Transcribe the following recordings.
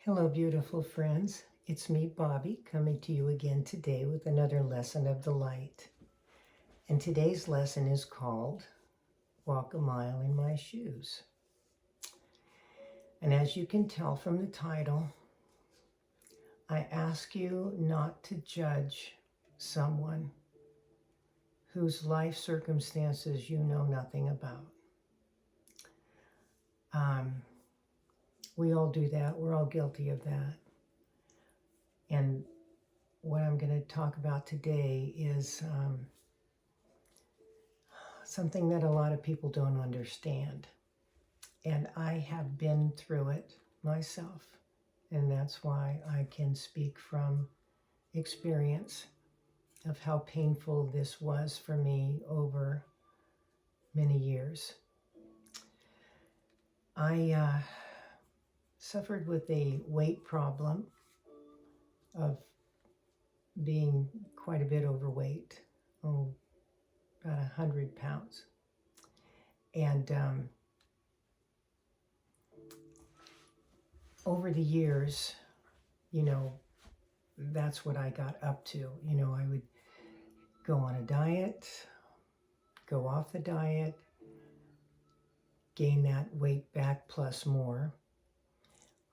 Hello, beautiful friends. It's me, Bobby, coming to you again today with another lesson of the light. And today's lesson is called Walk a Mile in My Shoes. And as you can tell from the title, I ask you not to judge someone whose life circumstances you know nothing about. We all do that. We're all guilty of that. And what I'm going to talk about today is something that a lot of people don't understand. And I have been through it myself. And that's why I can speak from experience of how painful this was for me over many years. I suffered with a weight problem of being quite a bit overweight, about 100 pounds. And over the years, that's what I got up to. I would go on a diet, go off the diet, gain that weight back plus more.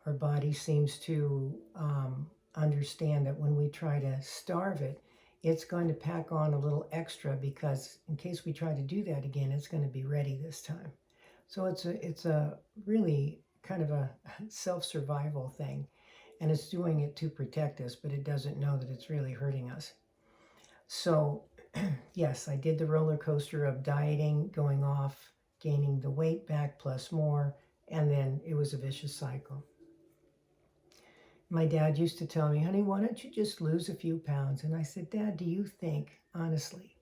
Our body seems to understand that when we try to starve it, it's going to pack on a little extra because in case we try to do that again, it's going to be ready this time. So it's a really kind of a self-survival thing, and it's doing it to protect us, but it doesn't know that it's really hurting us. So yes, I did the roller coaster of dieting, going off, gaining the weight back plus more, and then it was a vicious cycle. My dad used to tell me, honey, why don't you just lose a few pounds? And I said, Dad, do you think, honestly,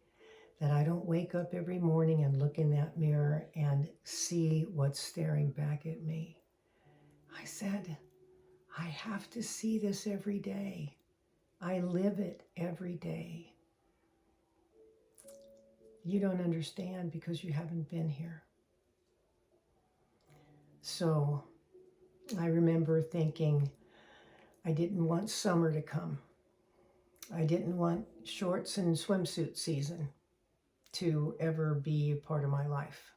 that I don't wake up every morning and look in that mirror and see what's staring back at me? I said, I have to see this every day. I live it every day. You don't understand because you haven't been here. So I remember thinking, I didn't want summer to come. I didn't want shorts and swimsuit season to ever be a part of my life.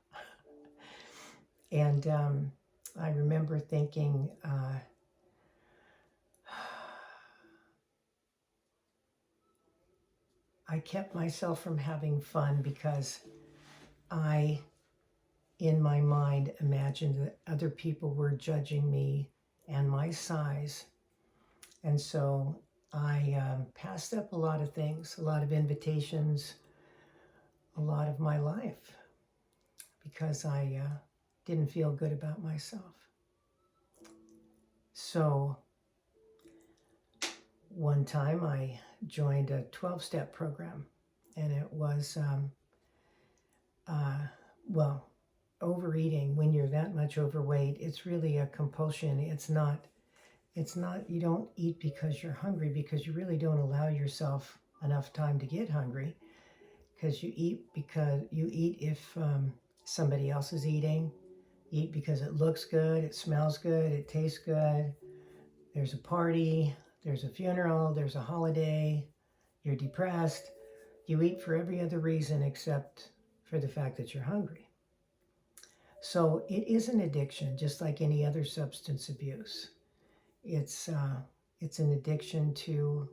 And I remember thinking, I kept myself from having fun because I, in my mind, imagined that other people were judging me and my size. And so I passed up a lot of things, a lot of invitations, a lot of my life because I didn't feel good about myself. So one time I joined a 12-step program, and it was, overeating. When you're that much overweight, it's really a compulsion. It's not, you don't eat because you're hungry, because you really don't allow yourself enough time to get hungry, because you eat if somebody else is eating. You eat because it looks good, it smells good, it tastes good. There's a party, there's a funeral, there's a holiday, you're depressed. You eat for every other reason except for the fact that you're hungry. So it is an addiction, just like any other substance abuse. It's an addiction to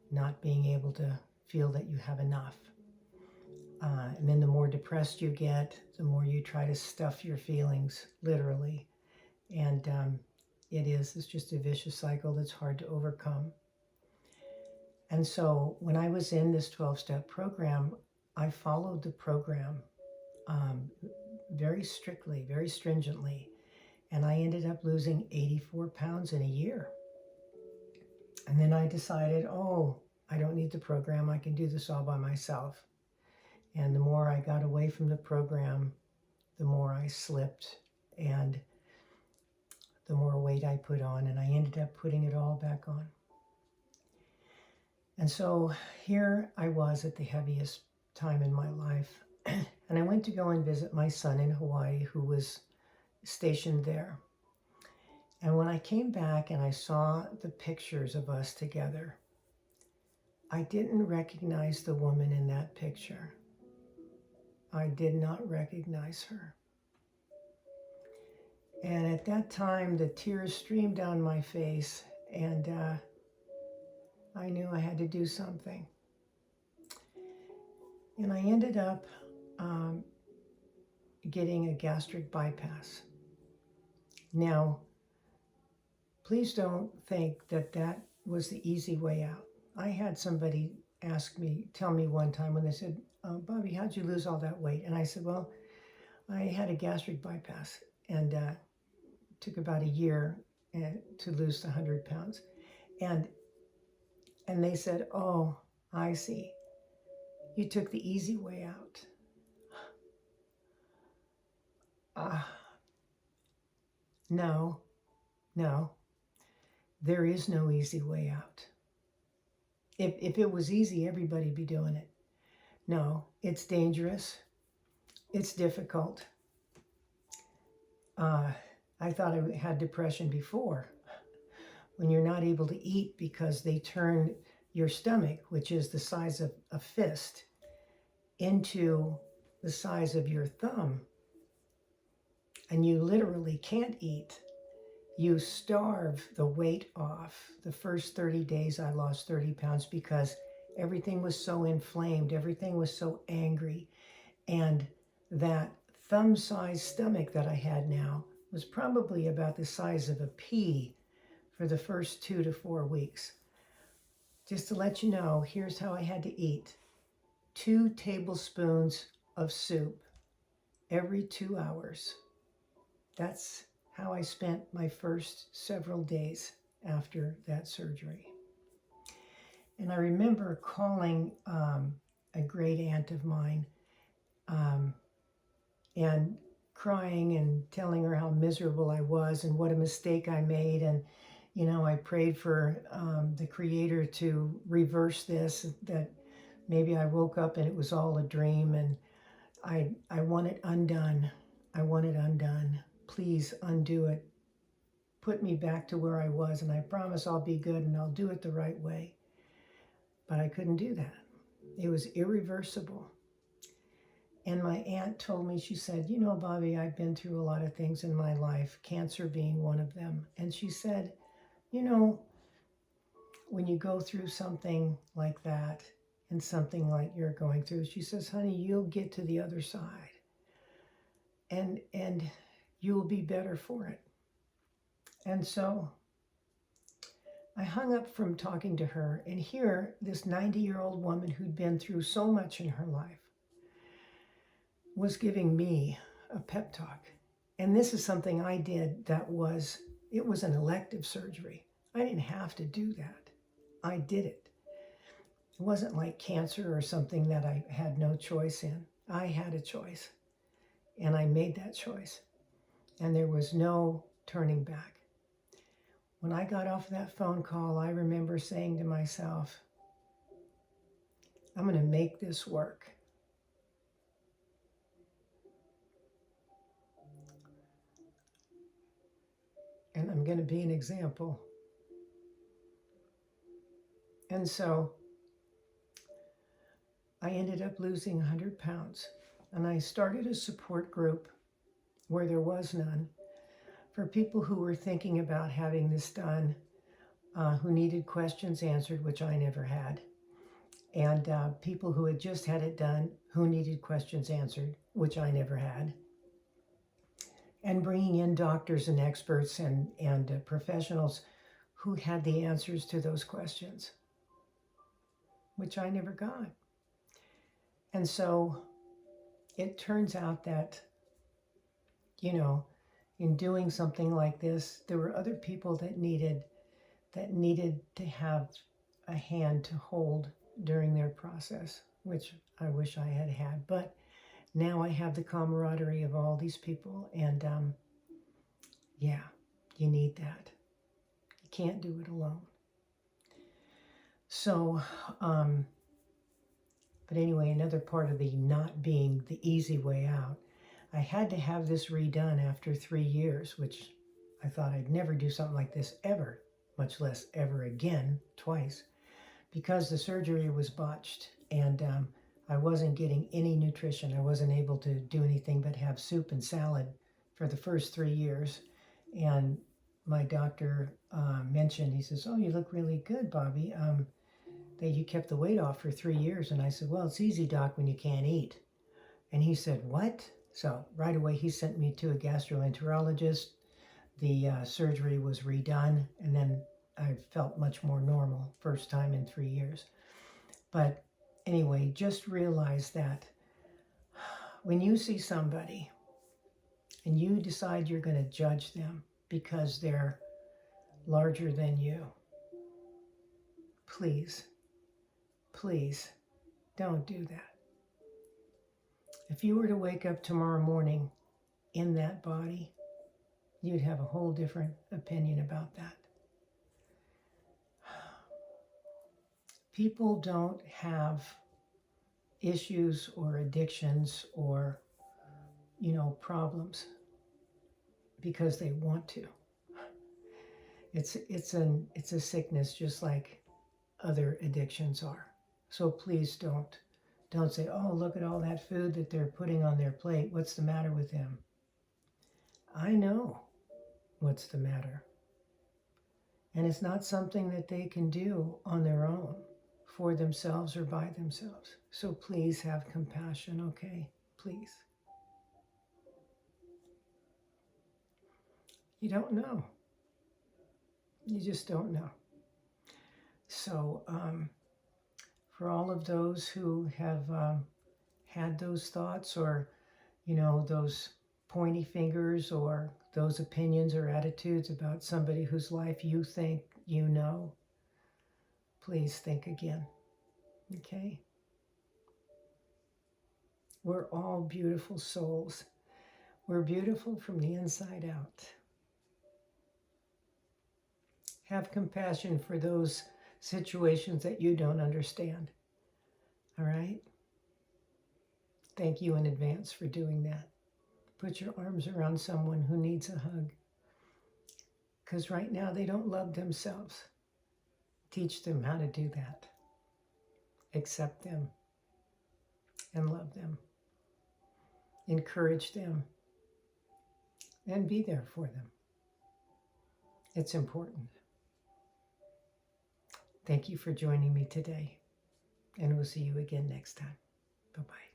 not being able to feel that you have enough. And then the more depressed you get, the more you try to stuff your feelings, literally. And it's just a vicious cycle that's hard to overcome. And so when I was in this 12-step program, I followed the program very strictly, very stringently. And I ended up losing 84 pounds in a year. And then I decided, I don't need the program. I can do this all by myself. And the more I got away from the program, the more I slipped and the more weight I put on. And I ended up putting it all back on. And so here I was at the heaviest time in my life. And I went to go and visit my son in Hawaii, who was stationed there. And when I came back and I saw the pictures of us together, I didn't recognize the woman in that picture. I did not recognize her. And at that time, the tears streamed down my face, and I knew I had to do something. And I ended up getting a gastric bypass. Now, please don't think that that was the easy way out. I had somebody tell me one time when they said, Bobby, how'd you lose all that weight? And I said, well, I had a gastric bypass, and took about a year to lose the 100 pounds. And they said, oh, I see. You took the easy way out. No, there is no easy way out. If it was easy, everybody'd be doing it. No, it's dangerous. It's difficult. I thought I had depression before. When you're not able to eat because they turn your stomach, which is the size of a fist, into the size of your thumb, and you literally can't eat. You starve the weight off. The first 30 days I lost 30 pounds because everything was so inflamed, everything was so angry. And that thumb-sized stomach that I had now was probably about the size of a pea for the first 2 to 4 weeks. Just to let you know, here's how I had to eat. 2 tablespoons of soup every 2 hours. That's how I spent my first several days after that surgery. And I remember calling a great aunt of mine and crying and telling her how miserable I was and what a mistake I made. And, you know, I prayed for the Creator to reverse this, that maybe I woke up and it was all a dream, and I want it undone. I want it undone. Please undo it. Put me back to where I was, and I promise I'll be good and I'll do it the right way. But I couldn't do that. It was irreversible. And my aunt told me, she said, you know, Bobby, I've been through a lot of things in my life, cancer being one of them. And she said, you know, when you go through something like that and something like you're going through, she says, honey, you'll get to the other side and you'll be better for it. And so I hung up from talking to her, and here, this 90-year-old woman who'd been through so much in her life was giving me a pep talk. And this is something I did it was an elective surgery. I didn't have to do that. I did it. It wasn't like cancer or something that I had no choice in. I had a choice, and I made that choice. And there was no turning back. When I got off that phone call, I remember saying to myself, I'm going to make this work. And I'm going to be an example. And so I ended up losing 100 pounds. And I started a support group where there was none for people who were thinking about having this done, who needed questions answered, which I never had. And people who had just had it done, who needed questions answered, which I never had. And bringing in doctors and experts and professionals who had the answers to those questions, which I never got. And so it turns out that, you know, in doing something like this, there were other people that needed to have a hand to hold during their process, which I wish I had had. But now I have the camaraderie of all these people, and yeah, you need that. You can't do it alone. So, but anyway, another part of the not being the easy way out, I had to have this redone after 3 years, which I thought I'd never do something like this ever, much less ever again, twice, because the surgery was botched and I wasn't getting any nutrition. I wasn't able to do anything but have soup and salad for the first 3 years. And my doctor mentioned, he says, "Oh, you look really good, Bobby. That you kept the weight off for 3 years." And I said, "Well, it's easy, doc, when you can't eat." And he said, "What?" So right away, he sent me to a gastroenterologist. The surgery was redone, and then I felt much more normal, first time in 3 years. But anyway, just realize that when you see somebody and you decide you're going to judge them because they're larger than you, please, please don't do that. If you were to wake up tomorrow morning in that body, you'd have a whole different opinion about that. People don't have issues or addictions or, problems because they want to. It's a sickness just like other addictions are. So please don't say, "Oh, look at all that food that they're putting on their plate. What's the matter with them?" I know what's the matter. And it's not something that they can do on their own, for themselves or by themselves. So please have compassion, okay? Please. You don't know. You just don't know. So for all of those who have had those thoughts or, those pointy fingers or those opinions or attitudes about somebody whose life you think you know, please think again, okay? We're all beautiful souls. We're beautiful from the inside out. Have compassion for those situations that you don't understand, all right? Thank you in advance for doing that. Put your arms around someone who needs a hug, because right now they don't love themselves. Teach them how to do that. Accept them and love them. Encourage them and be there for them. It's important. Thank you for joining me today, and we'll see you again next time. Bye-bye.